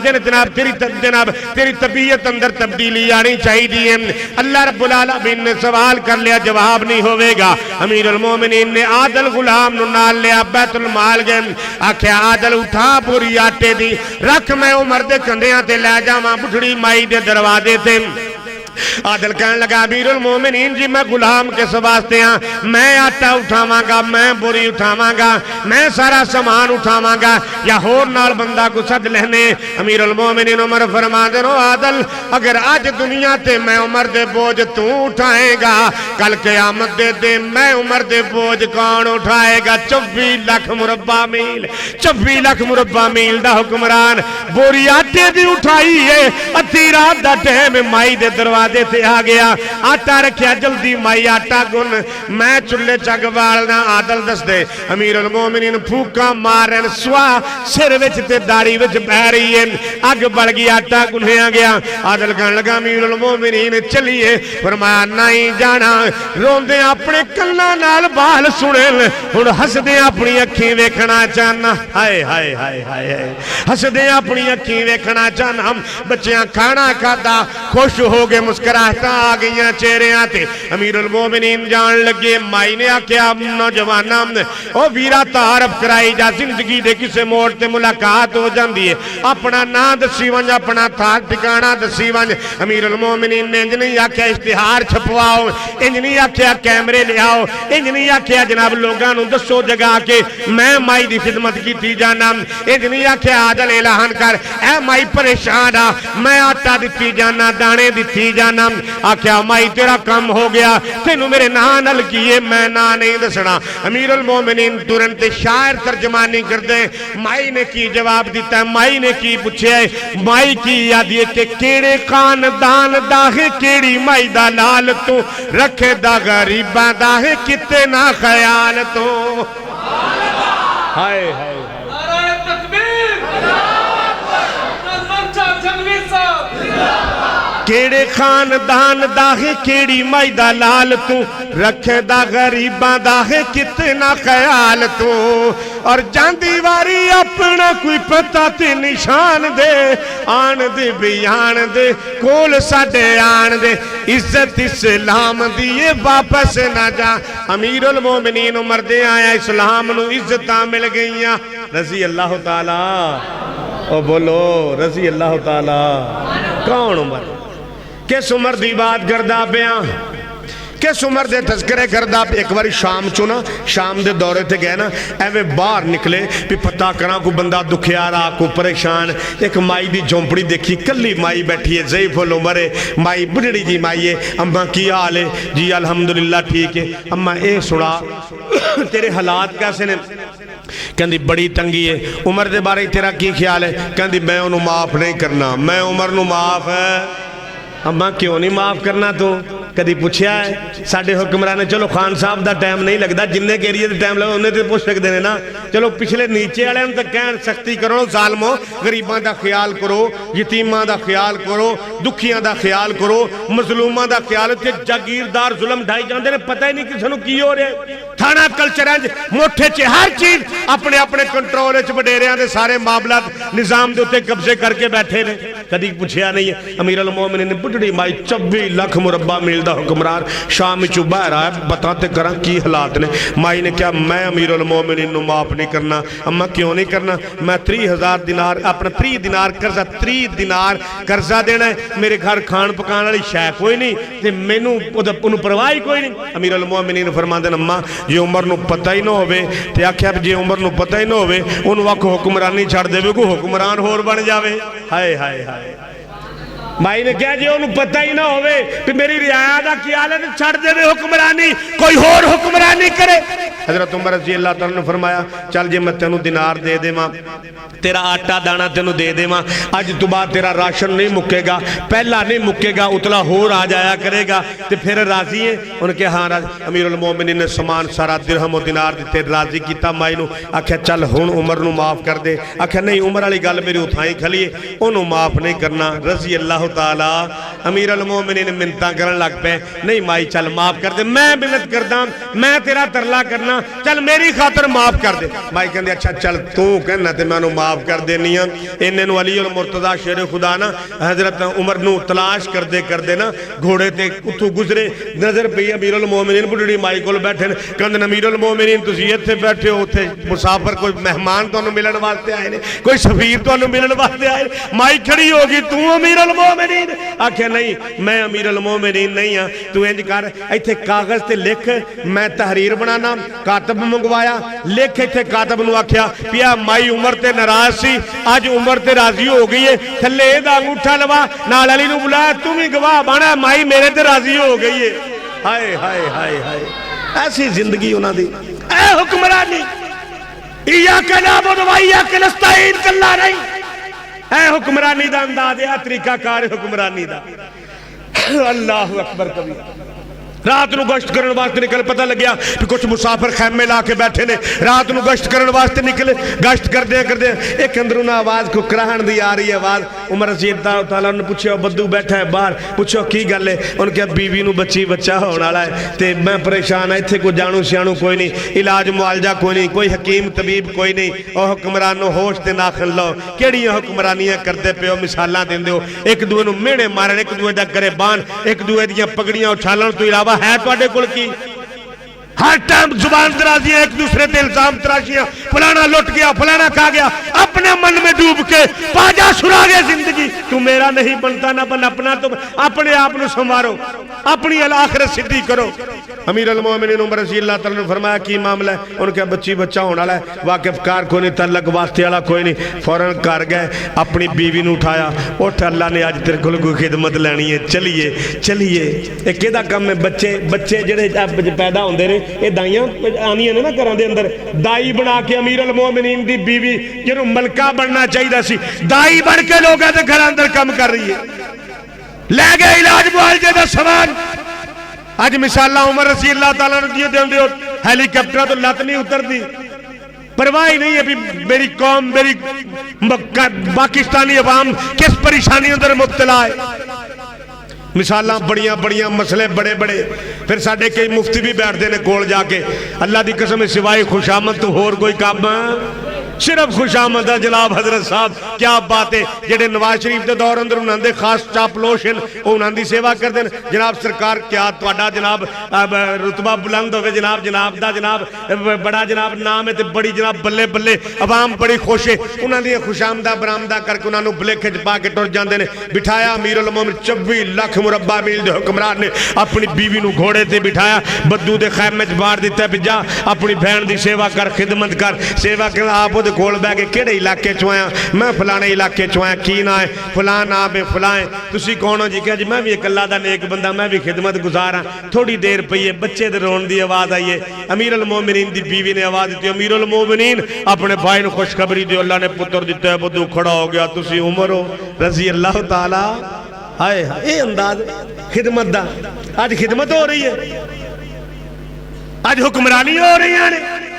जनाब तेरी तबीयत अंदर तब्दीली आनी चाहिए। अल्लाह रब्बुल आलमीन ने सवाल कर लिया, जवाब नहीं होगा। अमीरुल मोमिनीन ने आदल गुलाम नूं नाल लिया, बैतुल माल गए, आख्या आदल उठा पूरी आटे दी रख, मैं उमर दे कंधियां ते लै जावां बुढ़ड़ी माई दे दरवाजे ते। आदल कहने लगा, अमीरुल मोमिनीन जी मैं गुलाम किस वास्ते हाँ, मैं आटा उठावांगा, मैं बोरी उठावांगा, मैं सारा सामान उठावांगा, या होर नाल बंदा को सद लेने? अमीरुल मोमिनीन उमर फरमाते हो, आदल अगर आज दुनिया ते मैं उमर दे बोझ तू उठाएगा, कल क़यामत दे दिन मैं उमर दे बोझ कौन उठाएगा? 24 लाख मुरब्बा मील, 24 लाख मुरब्बा मील दा हुक्मरान बोरी आटे दी उठाई है। अद्धी रात दा टाइम माई दे दरवाजे ते आ गया, आटा रखिया, जल्दी माई आटा गुन, मैं चुल्ले चग बालना। आदल दस दे, अमीरुल मोमिनीन फूका मारन, सुआ सिर विच ते दाढ़ी विच बह रही है, अग बढ़ गई, आटा गुनिया गया। आदल कहने लगा, अमीरुल मोमिनीन चलिए, फरमाया नहीं जाना, रोंदे अपने कन्नां नाल बाल सुने, हुण हसदे अपनी अखीं वेखना चाहना। हाय हाय हाय हाय, हसदे अपनी अखीं वेखना चाहना। बच्चियां खाना खादा, खुश हो गए, मुस्कुराहट आ गई चेहरियां ते। अमीरुल मोमिनीन जान लगे, माई ने आख्या, नौजवाना ओ वीरा तारफ कराई जा, जिंदगी दे किसे मोड़ ते मुलाकात हो जाती है, अपना नाम दसी वंज, अपना था ठिकाना दसी वंज। अमीरुल मोमिनीन ने इंज नहीं आख्या इश्तिहार छपवाओ, इंज नहीं आख्या कैमरे ले आओ, इंज नहीं आख्या जनाब लोगों को दसो जगा के मैं माई की खिदमत की जाना, इंज नहीं आख्या आदल ऐलान कर, ऐ माई परेशान आ, मैं आटा दिती जाना, दाने दिती जाना। आख्या माई तेरा काम हो गया, तेनू मेरे ना नल की है, मैं ना नहीं दसना। अमीरुल मोमिनीन तुरंत शायर तर्जमानी करते, माई ने की जवाब दिता, माई ने की पूछे, माई की याद है कि केड़े खानदान दा है, केड़ी माई दा लाल तू रखे दा गरीबां दा है, किते ना ख्याल तू। हाय हाय नारे तकबीर, केड़े खानदान दा है केड़ी माई दा लाल तू रखे दा गरीबां दा है कितना ख्याल तू और जांदी वारी अपना कोई पता ते निशान दे आन दे बयान दे कोल साडे आन दे इज्जत इस्लाम दी वापस ना जा अमीरुल मोमिनीन उमर दे आया इस्लाम नू इज्जतां मिल गईयां रज़ी अल्लाह ताला ओ बोलो रज़ी अल्लाह ताला कौन उमर किस उमर की बात करदा पिया किस उमर के तस्करे करदा पे एक बार शाम चो ना शाम के दौरे ते गए ना एवं बाहर निकले भी पता करा कोई बंदा दुखियारा को परेशान एक माई की झोंपड़ी देखी कली माई बैठी है जई फुल उमर है माई बुढ़ड़ी जी माई है अम्मा की हाल है जी अल्हम्दुलिल्लाह ठीक है अम्मा ये सुना तेरे हालात कैसे ने कहती बड़ी तंगी है उमर के बारे तेरा की ख्याल है कहती मैं उन्होंने माफ़ नहीं करना मैं उमर नू माफ़ है अम्मा क्यों नहीं माफ़ करना तू कभी पूछया है साडे हुक्मरान ने चलो खान साहब का टाइम नहीं लगता जिन्ने के एरिए टाइम लगे उन्हें तो पूछ सकते हैं ना चलो पिछले नीचे वाले तो कह सख्ती करो जालमो गरीबों का ख्याल करो यतीमां का ख्याल करो दुखियां का ख्याल करो मजलूमां का ख्याल जागीरदार जुल्म ढाई जाते हैं पता ही नहीं किसी की हो रहा थाना कल्चर मोठे च हर चीज अपने अपने कंट्रोल वडेरिया के सारे मामला निजाम के उत्ते कब्जे करके बैठे ने कभी पूछया नहीं है अमीर अल मोमिनीन ने बुढ़ड़ी माई 24 लाख मुरब्बा मील दा हुक्मरान शाम चू बाहर आया बता ते करा की हालात ने माई ने कहा मैं अमीर अल मोमिनीन नू माफ नहीं करना अम्मा क्यों नहीं करना मैं 30,000 दिनार अपना 30 दिनार कर्जा 30 दिनार कर्जा देना है मेरे घर खान पकाने वाली शै कोई नहीं ते मैनू उन्होंने परवाह ही कोई नहीं अमीर अल मोमिनीन फरमांदे अम्मा जे उमर नू पता ही ना होवे ते आख्या जे उमर नू पता ही ना होवे उन्होंने आखो हुक्मरानी छड़ देवे कोई हुक्मरान होर बन जावे हाय हाय हाय माई ने कहा जी उन्होंने पता ही ना होवे कि मेरी रियाया का क्या हाल है छड़ देवे हुक्मरानी कोई होर हुक्मरानी करे हजरत उमर रज़ी अल्लाह तआला ने फरमाया चल जे मैं तेनू दिनार दे देवां तेरा आटा दाना तेनू दे देवां अज तो बाद तेरा राशन नहीं मुकेगा पहला नहीं मुकेगा उतला होर आ जाया करेगा तो फिर राजी है उनके हाँ अमीरुल मोमिनीन ने समान सारा दिरहम और दिनार दिते राजी किया माई नू आख्या चल हुण उमर नू माफ कर दे आख्या नहीं उमर वाली गल मेरी उठाई खली है उन्होंने माफ नहीं करना रज़ी अल्लाह ताला अमीरुल मोमिनीन मिन्नतां करन लग पे नहीं माई चल माफ कर दे मैं मिन्नत करदा मैं तेरा तरला करना चल मेरी खातर माफ कर दे माई कहंदी अच्छा चल तू कहना ते मैं उन्होंने माफ कर देनी हाँ इन्हें अली उल मुर्तदा शेर खुदा ना हजरत उमर नू तलाश करते ना घोड़े ते उतों गुजरे नजर पई अमीरुल मोमिनीन बुढ़ड़ी माई कोल बैठे ने कहंदे अमीरुल मोमिनीन तुसीं इत्थे बैठे हो उत्थे मुसाफिर कोई मेहमान तुहानूं मिलण वास्ते आए ने कोई सफीर तुहानूं मिलण वास्ते आए माई खड़ी होगी तू अमीरुल मोमिनीन आख्या नहीं मैं अमीरुल मोमिनीन नहीं हाँ तू इंज कर इत्थे कागज ते लिख मैं तहरीर बनाना कातब मंगवाया लिख इत्थे कातब नूं आख्या पिया माई उमर ते नाराज सी अज उमर ते राजी हो गई है थले दा अंगूठा लवा नाल अली नूं बुलाया तू भी गवाह बना माई मेरे ते राजी हो गई है हाय हाय हाय हाय ऐसी जिंदगी उन्हां दी ऐ हुक्मरानी इय्याका नअबुदु व इय्याका नस्तईन कल्ला नहीं ऐ हुक्मरानी दा अंदाज है तरीका कार हुक्मरानी दा अल्लाहु अकबर कबीर रात नूं गश्त करने वास्ते निकले पता लग्या कि कुछ मुसाफिर खैमे ला के बैठे ने रात नूं गश्त करने वास्ते निकले गश्त करदे करदे एक अंदरों ना आवाज कुकराहण दी आ रही है आवाज उमर रज़ी अल्लाह तआला ने पूछा बद्दू बैठा है बाहर पूछो की गल है उन्होंने कहा बीवी नूं बच्ची बच्चा होने वाला है ते मैं परेशान है इत्थे कोई जानू सियाणू कोई नहीं इलाज मुआलजा कोई नहीं कोई हकीम तबीब कोई नहीं ओ हुक्मरानो होश ते नाखन लो केड़ियां हुक्मरानियां करदे पियो मिसालां दिंदे हो एक दूए नूं मेहणे मारन एक दूए दा गरेबान एक दूए दियां पगड़ियां उछालण तो इलावा है तुहाडे कोल की हर टाइम जुबान तराजियां एक दूसरे पे इल्जाम तराशियां फलाना लुट गया फलाना खा गया अपने मन में डूब के बाजा सुरा गया जिंदगी तू मेरा नहीं बनता ना बन अपना तो अपने आप को संवारो अपनी आखिरत सिद्धि करो अमीर अल मोमिनीन उमर रज़ी अल्लाह तआला ने फरमाया की मामला है उनके बच्ची बच्चा होने वाला है वाकिफकार कोई नहीं तलक वास्ते वाला कोई नहीं फौरन कर गए अपनी बीवी ने उठाया उठ अल्लाह ने अज तेरे कोल कोई खिदमत लैनी है चलिए चलिए एक किहदा काम है बच्चे बच्चे जेडे पैदा होंदे ने ये दाइयां आनियां ने ना घरां दे अंदर दाई बना के अमीर अल मोमिनीन दी बीवी जिन्हों मलका बनना चाहिए सी दाई बन के लोगों के घर अंदर काम कर रही है लै गए इलाज मुआलजे दा समान अज मिसाला उमर रज़ी अल्लाह तआला ने देंदे हो हैलीकॉप्टर तो लत नहीं उतरती परवाह ही नहीं है भी मेरी कौम मेरी पाकिस्तानी अवाम किस परेशानी अंदर मुब्तला है मिसालां बड़ियां बड़ियां, मसले बड़े बड़े। फिर साडे कई मुफ्ती भी बैठते हैं कोल जाके, अल्लाह की कसम सिवाय खुशामद तो होर कोई काम सिर्फ खुशामद है जनाब हजरत साहब। क्या बात है, जेडे नवाज शरीफ के दौर अंदर उन्होंने खास चापलोश उन्होंने सेवा करते हैं जनाब। सरकार क्या तुहाडा जनाब रुतबा बुलंद होवे जनाब, जनाब दा जनाब बड़ा जनाब नाम है, तो बड़ी जनाब बल्ले बल्ले अवाम बड़ी खुश है। उन्होंने खुशामदा बरामदा करके उन्होंने बुलेखे च पा के टुर जाते हैं। बिठाया अमीर उल मोमिन 24 लाख मुरब्बा मील के हुक्मरान ने अपनी बीवी को घोड़े से बिठाया, बद्दू के खैमे च बार दिता भी जा अपनी बहन की सेवा कर, खिदमत कर। सेवा कर आप वो कोल बह के किहड़े इलाके चो आया, मैं फलाने इलाके चो आया, की ना है फलां नाम है फलां, तुसी कौन हो जी? क्या जी मैं भी एक अल्लाह दा नेक बंदा, मैं भी खिदमत गुजार हाँ। थोड़ी देर पई है, बच्चे दे रोन की आवाज़ आई है, अमीर उल मोमिनीन की बीवी ने आवाज़ दी, अमीर उल मोमिनीन अपने भाई को खुशखबरी दो, अल्लाह ने पुत्र दिता है, बद्दू खड़ा हो गया, तुसी उमर हो रजी अल्लाह ताला। हाय हाय, ये अंदाज खिदमत दा। अज खिदमत हो रही है, अज हुक्मरानी हो रही है।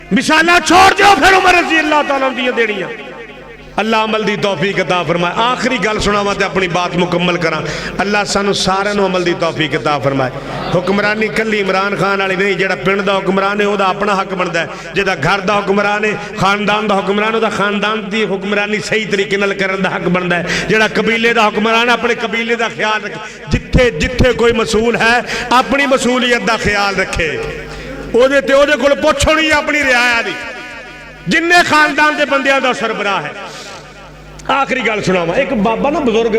मिसाला छोड़ दो फिर उमर रजी अल्लाह ताला दी देनियां। अल्लाह अमल दी तौफीक अता फरमाए। आखिरी गल सुनावा ते अपनी बात मुकम्मल करा। अल्लाह सानू सारे अमल दी तौफीक अता फरमाए। हुक्मरानी कल्ली इमरान खान वाली नहीं, जेड़ा पिंड दा हुक्मरान है ओदा अपना हक बनदा है, जेड़ा घर दा हुक्मरान है खानदान दा हुक्मरान ओदा खानदान दी हुक्मरानी सही तरीके नाल करन दा हक बनदा है। जेड़ा कबीले दा हुक्मरान अपने कबीले दा ख्याल रखे, जिथे जिथे कोई मसूल है अपनी मसूलियत दा ख्याल रखे, ओदे ते ओदे कोल पुछो नहीं अपनी रियाया दी, जिन्ने खानदान के बंदियां दा सरबराह है। आखिरी गल सुनावा, एक बाबा ना बुजुर्ग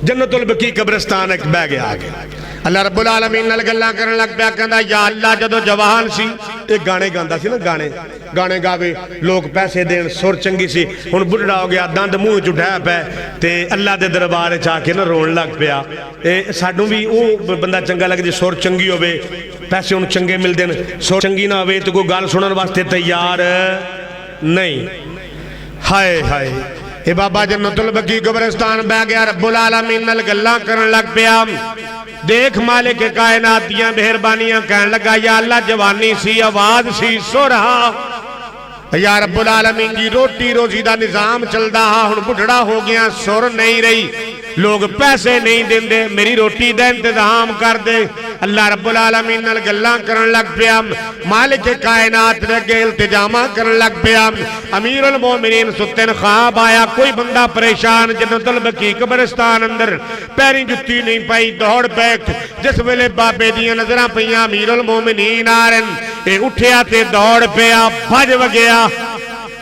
जन्नतुल बकी कब्रिस्तान एक बह गया आगे, अल्लाह रब्बुल आलमीन नाल गल्लां करन लग पिया, कहंदा या अल्लाह जदों जवान सी ये गाने गांदा सी ना, गाने गाने गावे लोग पैसे देन, सुर चंगी सी, हुण बुढ़ड़ा हो गया, दंद मूँह च उठा पै ते अल्लाह दे दरबार च आके ना रोन लग पिया। सानू भी वो बंदा चंगा लगे, सुर चंगी होवे, पैसे उन्हें चंगे मिलते हैं, सुर चंगी ना होवे तो कोई गल सुनन वास्ते तैयार नहीं। हाय हाय, ये बाबा जन्नतुल बकी कब्रिस्तान बह गया, रब्बुल आलमीन नाल गल्लां करन लग पिया। देख मालिक कायनात दियां मेहरबानियां, कहन लगा या अल्लाह जवानी सी, आवाज सी, सुर हा, या रब्बुल आलमीन जी रोटी रोजी दा निजाम चलदा हा, हुण बुढ़ड़ा हो गया, सुर नहीं रही, लोग पैसे नहीं देंदे, मेरी रोटी दा इंतजाम कर दे। अल्लाह रब्बुल आलमीन नाल गल्लां करन लग पिया, मालिक कायनात दे अगे इल्तिजामा करन लग पिया। अमीरुल मोमिनीन सुत्ते न ख्वाब आया, कोई बंदा परेशान जन्नतुल बकी कब्रिस्तान अंदर पैरी जुत्ती नहीं पाई, दौड़ बैठ। जिस वेले बाबे दियां नजरां पईयां अमीरुल मोमिनीन आ रहे, ये उठिया ते दौड़ पिया, भज वगया।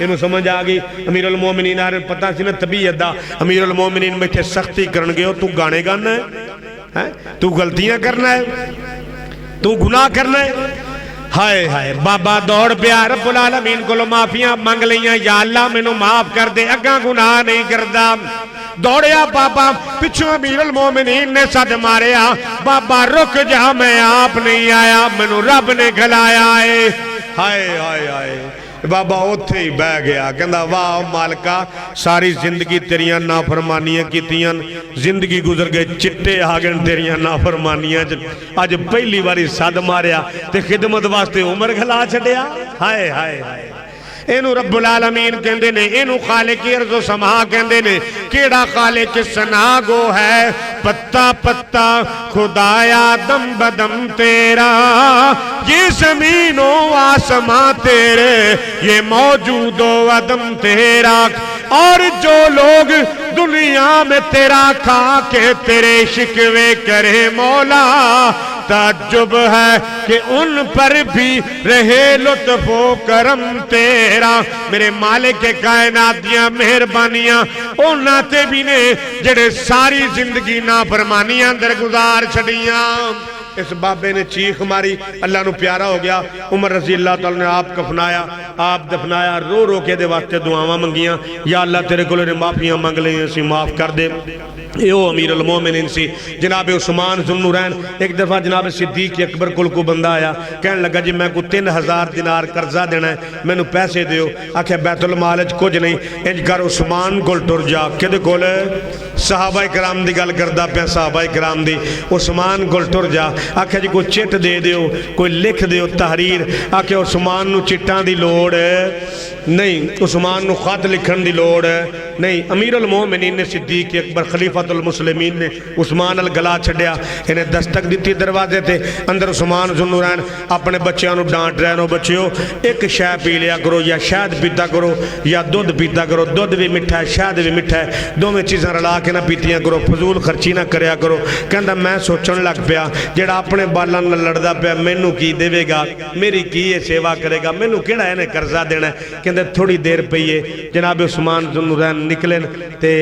इनू समझ आ गई अमीरुल मोमिनीन आ रहे, पता सी ना तबीयत दा, अमीरुल मोमिनीन में सख्ती करन गए, तू गाने गाना है, तू गलतियां करना है, तू गुनाह करना है। हाय हाय, बाबा दौड़ पिया, रब्बुल आलमीन कोलों माफियां मंग लियां, या अल्लाह मैनू माफ कर दे, अग्गा गुनाह नहीं करदा। दौड़िया बाबा, पिछों अमीरुल मोमिनीन ने सद मारिया, बाबा रुक जा, मैं आप नहीं आया, मैनू रब ने खिलाया है। हाय हाय हाय, बाबा उत्थे ही बह गया, कहंदा वाह मालका, सारी जिंदगी तेरियां नाफरमानियां कीतियां, जिंदगी गुजर गई, चिट्टे आ गए तेरियां नाफरमानियां च, अज पहली बारी सद मारिया ते खिदमत वास्ते उमर खला छड्डिया। हाय हाय हाय, इनू रब्बुल आलमीन कहंदे ने, इनू खालिक अर्ज़ समा कहंदे ने। केड़ा खालिक सना गो है, पत्ता पत्ता खुदाया दम बदम तेरा, ये ज़मीनो आसमां तेरे, ये मौजूदो अदम तेरा। और जो लोग दुनिया में तेरा खा के तेरे शिकवे करे मौला, ताज्जुब है कि उन पर भी रहे लुत्फो करम तेरा। मेरे मालिक के कायनात दियां मेहरबानियां उन्हां ते भी ने जेड़े सारी जिंदगी नाफरमानियां अंदर गुजार छड़ियां। इस बाबे ने चीख मारी, अल्लाह नू प्यारा हो गया, उमर रजी अल्लाह तआला ने आप कफनाया, आप दफनाया, रो रो के दे वास्ते दुआवां मंगियां, या अल्लाह तेरे कोल माफियां मंग लई, असीं माफ कर दे। यो अमीरुल मोमिनीन सी जनाब उस्मान ज़ुन्नुरैन। एक दफ़ा जनाब सिद्दीक अकबर कोल को बंदा आया, कहन लगा जी मैं को 3000 दिनार कर्जा देना है, मैनू पैसे दिओ। आख्या बैतुल माल च कुछ नहीं, इंज कर उस्मान कोल टुर जा। किहदे कोल? सहाबा कराम की गल करदा पिया, सहाबा कराम दी। उस्मान कोल टुर जा। आख्या जी कोई चिट दे दिओ, कोई लिख दिओ तहरीर। आख्या उस्मान नू चिट्टां दी लोड़ नहीं, उस्मान नू खत लिखण दी लोड़ नहीं। अमीरुल मोमिनीन ने सिद्दीक अकबर खलीफा खलीफतुल मुस्लिमीन ने उस्मान अल गला छड्या, इन्हें दस्तक दी दरवाजे ते, अंदर उस्मान ज़ुन्नुरैन अपने बच्चों को डांट रहे हो, बच्चिओ एक शह पी लिया करो, या शहद पीता करो या दुध पीता करो, दुध भी मिठा है शहद भी मिठा है, दोवें चीज़ां रला के ना पीतियां करो, फजूल खर्ची ना करया करो। कहंदा मैं सोचण लग पिया जिहड़ा अपने बालां नाल लड़दा पिया मैनू की देवेगा, मेरी की ये सेवा करेगा, मैनू किहड़ा इहने कर्जा देना है। कहंदे थोड़ी देर पई है जनाब उस्मान ज़ुन्नुरैन निकले ते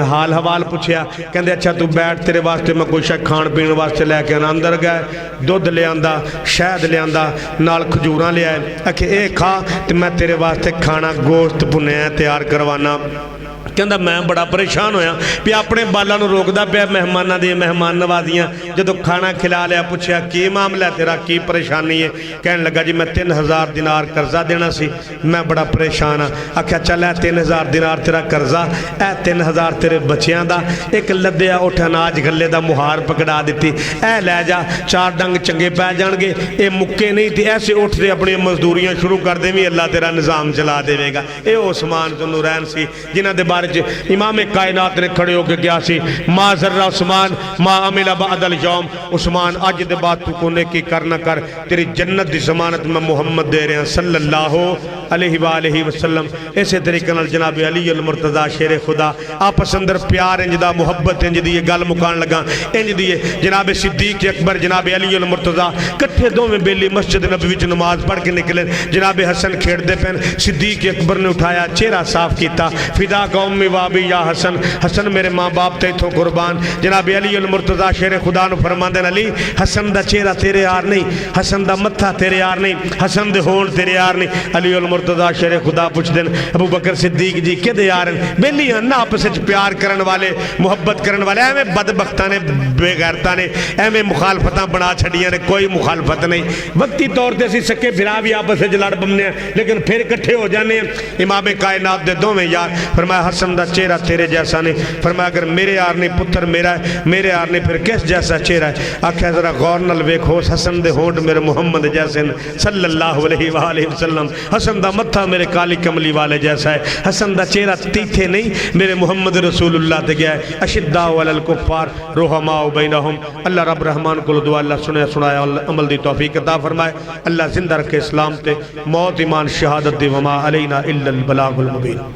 हाल हवाल पूछया, कहंदे अच्छा तू बैठ, तेरे वास्ते मैं कुछ खाण पीण वास्ते लैके आना। अंदर गए, दुध लियांदा, शहद लियांदा, नाल खजूरां लियाए, आखे ये खा ते मैं तेरे वास्ते खाना गोश्त भुन्निया तैयार करवाना। कहंदा मैं बड़ा परेशान होया भी अपने बालों को रोकदा पिया मेहमानां दी मेहमान नवाजियां, जदों खाना खिला लिया पूछया की मामला तेरा, की परेशानी है। कहन लगा जी मैं 3000 दिनार कर्जा देना सी, मैं बड़ा परेशान हाँ। आख्या चल 3000 दिनार तेरा कर्जा, ए 3000 तेरे बच्चों का, एक लद्या उठ अनाज गले का मुहार पकड़ा दी, ए लै जा, 4 डंग चंगे पै जाणगे, ये मुक्के नहीं तो ऐसे उठते अपनी मजदूरियां शुरू कर दे भी अल्लाह तेरा निज़ाम चला देगा। ये उस्मान ज़ुन्नुरैन सी जिन्हां दे बारे इमाम कायनात ने खड़े होकर क्या सी, मा जर्रा उस्मान मा अमिला बअदल यौम, उस्मान अज दे बाद तू कोने की करना कर, तेरी जन्नत की जमानत मैं मुहम्मद दे रहा सल्लल्लाहु अलैहि वसल्लम। इसे तरीके नाल जनाब अली अल मुर्तज़ा शेर खुदा आपस अंदर प्यार इंज दा मुहब्बत इंज दी गल मुकान लगा इंज दी जनाब सिद्दीक अकबर जनाब अली अल मुर्तज़ा कट्ठे दोवें बेली मस्जिद नबी विच नमाज पढ़ के निकले। जनाब हसन खेड़ते पैन, सिद्दीक अकबर ने उठाया चेहरा साफ किया, फिदा कौम वाबी या हसन, हसन मेरे माँ बाप ते इथों कुर्बान। जनाब अली अल मुर्तज़ा शेर खुदा नूं फरमांदे ने, अली हसन दा चेहरा तेरे यार नहीं, हसन दा मत्था तेरे यार नहीं, हसन दे होण तेरे यार नहीं। अली अल मुर्तज़ा शेर खुदा पुछदे ने अबू बकर सिद्दीक जी किहदे यार हैं, बेली ना आपस विच प्यार करन वाले मुहब्बत करन वाले, एवें बदबख्तां ने बेगैरतां ने एवें मुखालफतां बना छड़ियां ने, कोई मुखालफत नहीं। वक्ती तौर पर असीं सके फिरा भी आपस विच लड़ पौंदे लेकिन फिर इकट्ठे हो जाने। इमाम कायनात दे दोवें यार, फरमाया हसन दा चेहरा तेरे जैसा नहीं, फरमाया अगर मेरे यार नहीं पुत्र मेरा है, मेरे यार नहीं फिर किस जैसा चेहरा है। आख्या जरा गौर नाल वेखो, हसन दे होंठ मेरे मुहम्मद जैसे ने सल्लल्लाहु अलैहि वसल्लम, हसन दा मत्था मेरे काली कमली वाले जैसा है, हसन दा चेहरा तीखे नहीं मेरे मुहम्मद रसूलुल्लाह ते गया है। अशिद्दाउ अलल कुफ्फार रुहमाउ बैनहुम। अल्लाह रब रहमान को दुआ अल्लाह सुने सुनाया अमल दी तौफीक अता फरमाए। अल्लाह जिंदा रखे इस्लाम ते, मौत ईमान शहादत दी, वमा अलैना इल्लल बलागुल मुबीन।